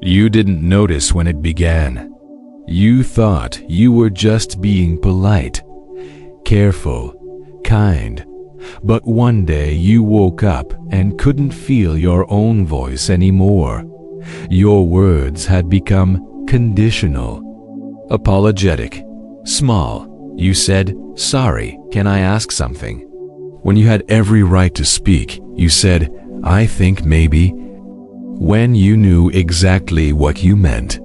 You didn't notice when it began. You thought you were just being polite, careful, kind. But one day you woke up and couldn't feel your own voice anymore. Your words had become conditional, apologetic, small. You said, "Sorry, can I ask something?" When you had every right to speak, you said, "I think maybe," when you knew exactly what you meant.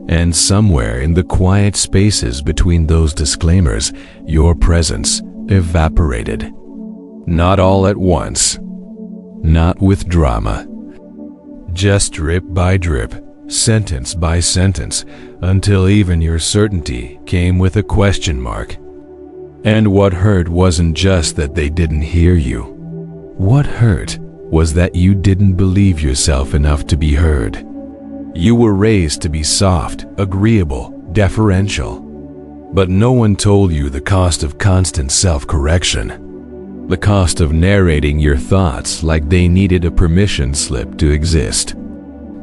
And somewhere in the quiet spaces between those disclaimers, your presence evaporated. Not all at once, not with drama, just drip by drip, sentence by sentence, until even your certainty came with a question mark. And what hurt wasn't just that they didn't hear you. What hurt was that you didn't believe yourself enough to be heard. You were raised to be soft, agreeable, deferential. But no one told you the cost of constant self-correction. The cost of narrating your thoughts like they needed a permission slip to exist.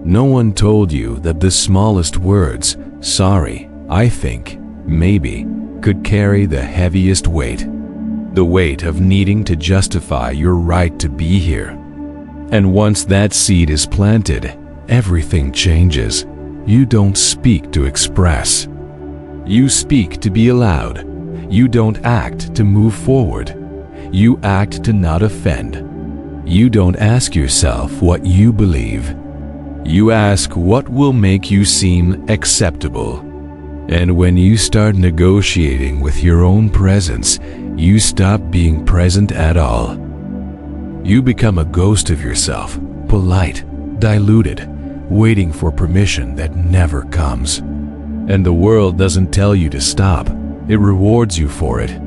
No one told you that the smallest words, "Sorry, I think, maybe," could carry the heaviest weight. The weight of needing to justify your right to be here. And once that seed is planted, everything changes. You don't speak to express. You speak to be allowed. You don't act to move forward. You act to not offend. You don't ask yourself what you believe. You ask what will make you seem acceptable. And when you start negotiating with your own presence, you stop being present at all. You become a ghost of yourself, polite, diluted, waiting for permission that never comes. And the world doesn't tell you to stop. It rewards you for it.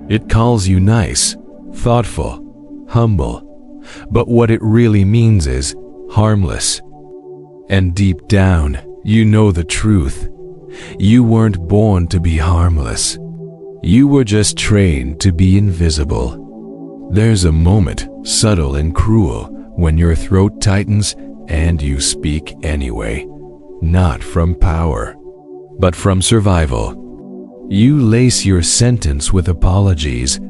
It calls you nice, thoughtful, humble. But what it really means is harmless. And deep down, you know the truth. You weren't born to be harmless. You were just trained to be invisible. There's a moment, subtle and cruel, when your throat tightens and you speak anyway. Not from power, but from survival. You lace your sentence with apologies.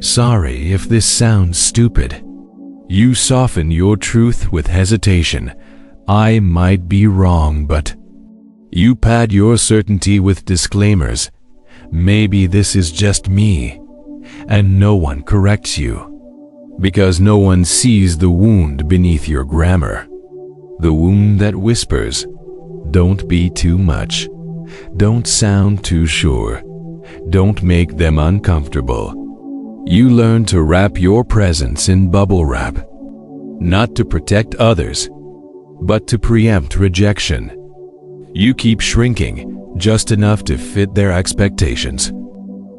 Sorry if this sounds stupid. You soften your truth with hesitation. I might be wrong, but... You pad your certainty with disclaimers. Maybe this is just me. And no one corrects you. Because no one sees the wound beneath your grammar. The wound that whispers, don't be too much. Don't sound too sure. Don't make them uncomfortable. You learn to wrap your presence in bubble wrap. Not to protect others, but to preempt rejection. You keep shrinking just enough to fit their expectations.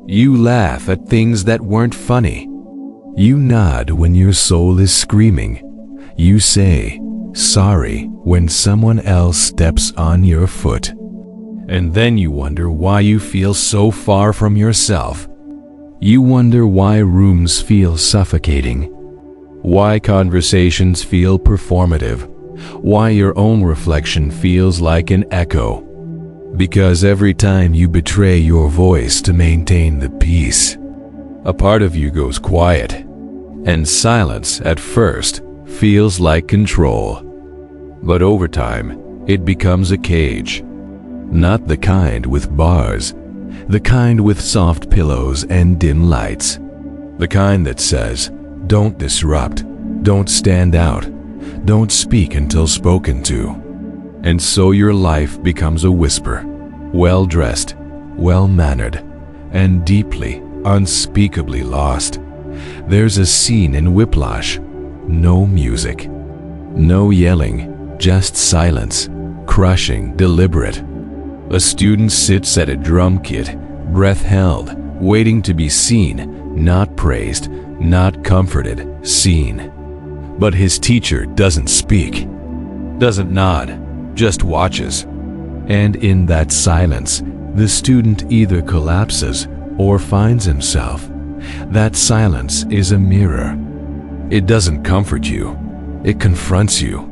You laugh at things that weren't funny. You nod when your soul is screaming. You say, sorry, when someone else steps on your foot. And then you wonder why you feel so far from yourself. You wonder why rooms feel suffocating. Why conversations feel performative. Why your own reflection feels like an echo. Because every time you betray your voice to maintain the peace, a part of you goes quiet. And silence, at first, feels like control. But over time, it becomes a cage. Not the kind with bars. The kind with soft pillows and dim lights. The kind that says, don't disrupt, don't stand out, don't speak until spoken to. And so your life becomes a whisper, well-dressed, well-mannered, and deeply, unspeakably lost. There's a scene in Whiplash. No music. No yelling, just silence, crushing, deliberate. A student sits at a drum kit, breath held, waiting to be seen, not praised, not comforted, seen. But his teacher doesn't speak, doesn't nod, just watches. And in that silence, the student either collapses or finds himself. That silence is a mirror. It doesn't comfort you, it confronts you.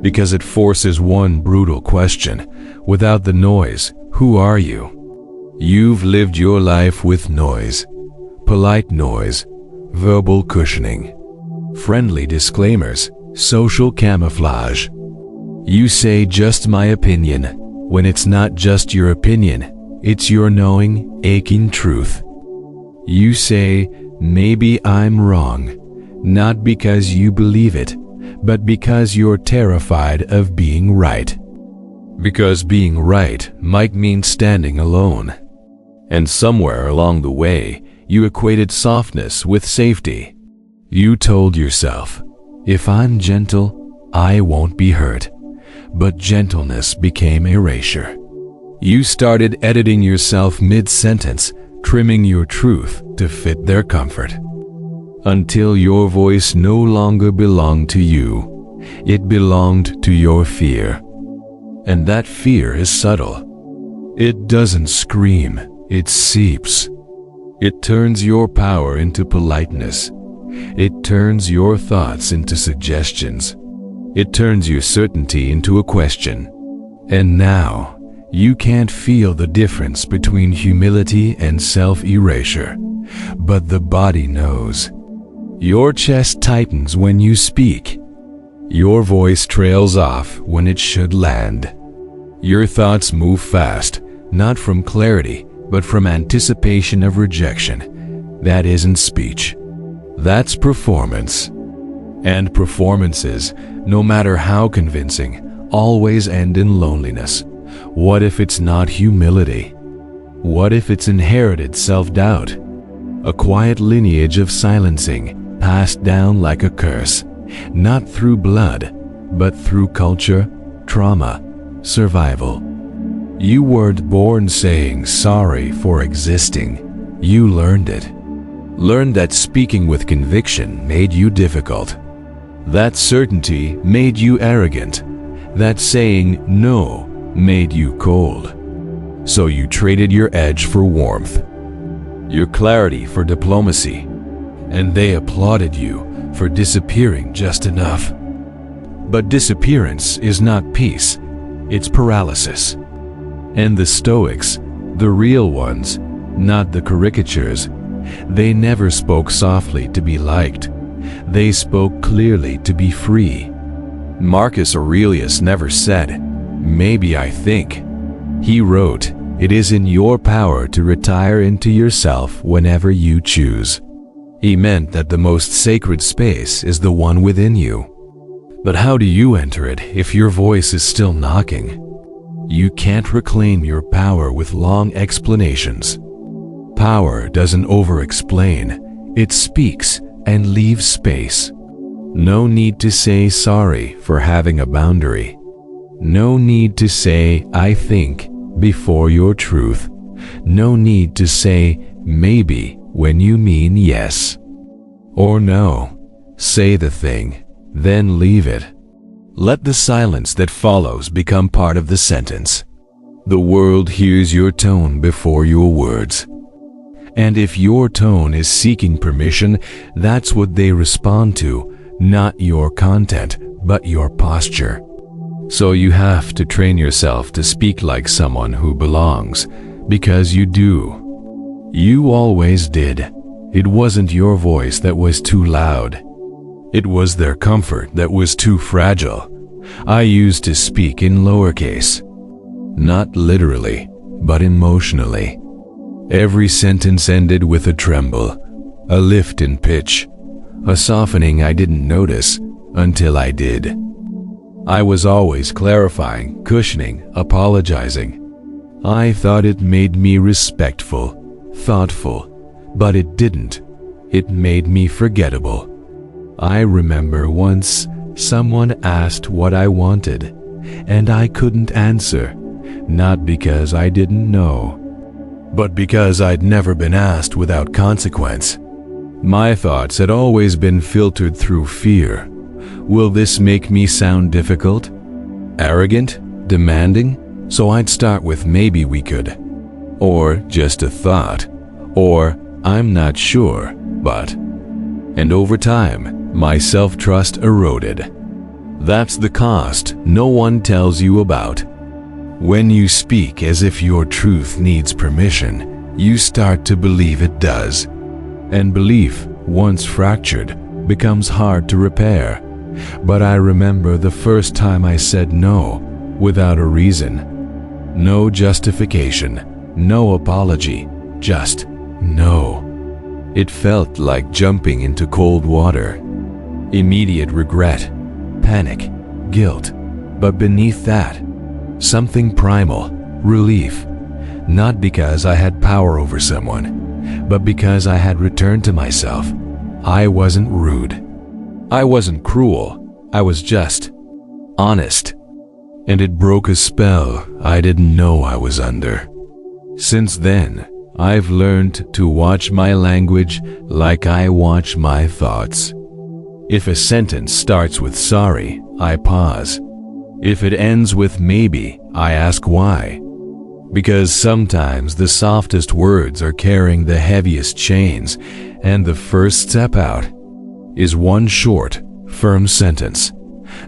because it forces one brutal question. Without the noise, who are you? You've lived your life with noise. Polite noise, verbal cushioning, friendly disclaimers, social camouflage. You say just my opinion, when it's not just your opinion, it's your knowing, aching truth. You say, maybe I'm wrong, not because you believe it, but because you're terrified of being right. Because being right might mean standing alone. And somewhere along the way, you equated softness with safety. You told yourself, if I'm gentle, I won't be hurt. But gentleness became erasure. You started editing yourself mid-sentence, trimming your truth to fit their comfort. Until your voice no longer belonged to you, it belonged to your fear. And that fear is subtle. It doesn't scream, it seeps. It turns your power into politeness. It turns your thoughts into suggestions. It turns your certainty into a question. And now, you can't feel the difference between humility and self-erasure, but the body knows. Your chest tightens when you speak. Your voice trails off when it should land. Your thoughts move fast, not from clarity, but from anticipation of rejection. That isn't speech. That's performance. And performances, no matter how convincing, always end in loneliness. What if it's not humility? What if it's inherited self-doubt? A quiet lineage of silencing, passed down like a curse, not through blood, but through culture, trauma, survival. You weren't born saying sorry for existing. You learned it. Learned that speaking with conviction made you difficult. That certainty made you arrogant. That saying no made you cold. So you traded your edge for warmth, your clarity for diplomacy, and they applauded you for disappearing just enough. But disappearance is not peace, it's paralysis. And the Stoics, the real ones, not the caricatures, they never spoke softly to be liked. They spoke clearly to be free. Marcus Aurelius never said, "Maybe I think." He wrote, "It is in your power to retire into yourself whenever you choose." He meant that the most sacred space is the one within you. But how do you enter it if your voice is still knocking? You can't reclaim your power with long explanations. Power doesn't over-explain. It speaks and leaves space. No need to say sorry for having a boundary. No need to say, "I think," before your truth. No need to say, "maybe," when you mean yes. Or no. Say the thing, then leave it. Let the silence that follows become part of the sentence. The world hears your tone before your words. And if your tone is seeking permission, that's what they respond to, not your content, but your posture. So you have to train yourself to speak like someone who belongs, because you do. You always did. It wasn't your voice that was too loud. It was their comfort that was too fragile. I used to speak in lowercase. Not literally, but emotionally. Every sentence ended with a tremble, a lift in pitch, a softening I didn't notice until I did. I was always clarifying, cushioning, apologizing. I thought it made me respectful, thoughtful, but it didn't. It made me forgettable. I remember once someone asked what I wanted, and I couldn't answer, not because I didn't know, but because I'd never been asked without consequence. My thoughts had always been filtered through fear. Will this make me sound difficult? Arrogant? Demanding? So I'd start with maybe we could. Or just a thought. Or I'm not sure, but. And over time, my self-trust eroded. That's the cost no one tells you about. When you speak as if your truth needs permission, you start to believe it does. And belief, once fractured, becomes hard to repair. But I remember the first time I said no, without a reason. No justification, no apology, just no. It felt like jumping into cold water. Immediate regret, panic, guilt. But beneath that, something primal, relief. Not because I had power over someone, but because I had returned to myself. I wasn't rude. I wasn't cruel. I was just honest. And it broke a spell I didn't know I was under. Since then, I've learned to watch my language like I watch my thoughts. If a sentence starts with sorry, I pause. If it ends with maybe, I ask why. Because sometimes the softest words are carrying the heaviest chains, and the first step out is one short, firm sentence.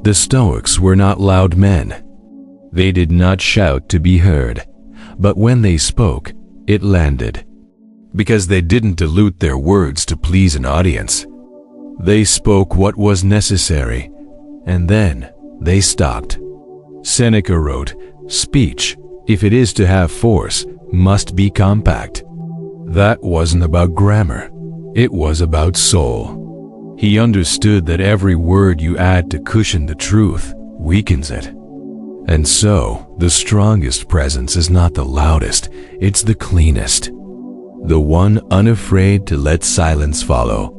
The Stoics were not loud men. They did not shout to be heard, but when they spoke, it landed. Because they didn't dilute their words to please an audience. They spoke what was necessary, and then they stopped. Seneca wrote, "Speech, if it is to have force, must be compact." That wasn't about grammar. It was about soul. He understood that every word you add to cushion the truth weakens it. And so, the strongest presence is not the loudest, it's the cleanest. The one unafraid to let silence follow.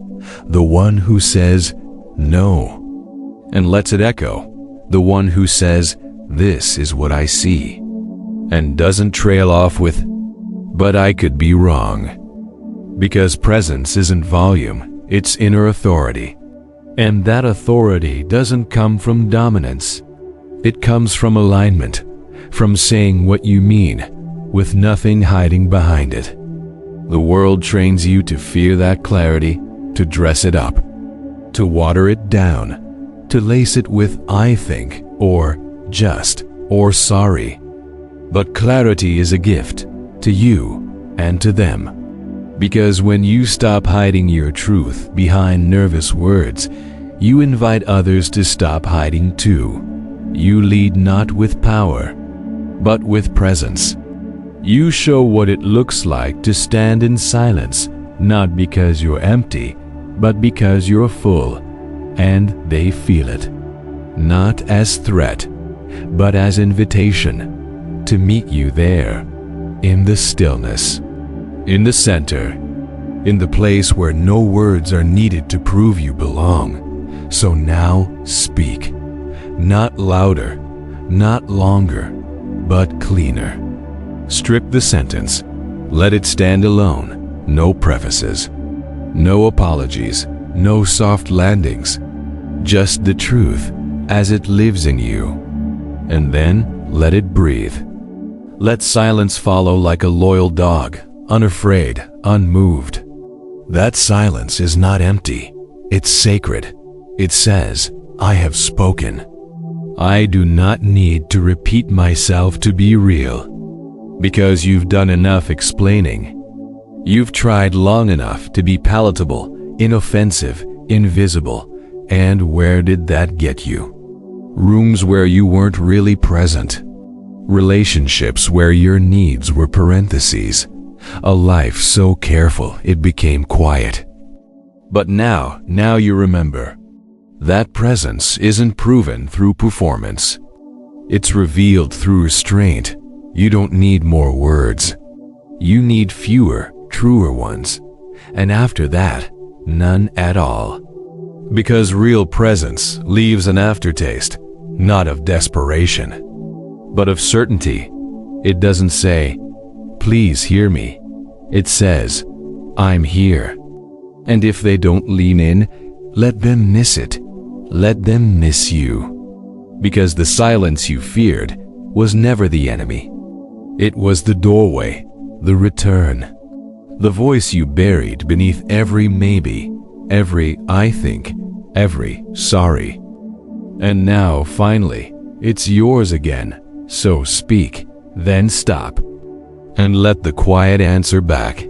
The one who says, no, and lets it echo. The one who says, this is what I see, and doesn't trail off with, but I could be wrong. Because presence isn't volume, it's inner authority. And that authority doesn't come from dominance. It comes from alignment, from saying what you mean, with nothing hiding behind it. The world trains you to fear that clarity, to dress it up, to water it down, to lace it with I think, or just, or sorry. But clarity is a gift, to you and to them. Because when you stop hiding your truth behind nervous words, you invite others to stop hiding too. You lead not with power, but with presence. You show what it looks like to stand in silence, not because you're empty, but because you're full, and they feel it. Not as threat, but as invitation to meet you there, in the stillness, in the center, in the place where no words are needed to prove you belong. So now speak. Not louder, not longer, but cleaner. Strip the sentence. Let it stand alone. No prefaces. No apologies. No soft landings. Just the truth as it lives in you. And then let it breathe. Let silence follow like a loyal dog, unafraid, unmoved. That silence is not empty. It's sacred. It says, I have spoken. I do not need to repeat myself to be real. Because you've done enough explaining. You've tried long enough to be palatable, inoffensive, invisible. And where did that get you? Rooms where you weren't really present. Relationships where your needs were parentheses. A life so careful it became quiet. But now you remember. That presence isn't proven through performance. It's revealed through restraint. You don't need more words. You need fewer, truer ones. And after that, none at all. Because real presence leaves an aftertaste, not of desperation, but of certainty. It doesn't say, please hear me. It says, I'm here. And if they don't lean in, let them miss it. Let them miss you. Because the silence you feared was never the enemy. It was the doorway, the return. The voice you buried beneath every maybe, every I think, every sorry. And now, finally, it's yours again. So speak, then stop, and let the quiet answer back.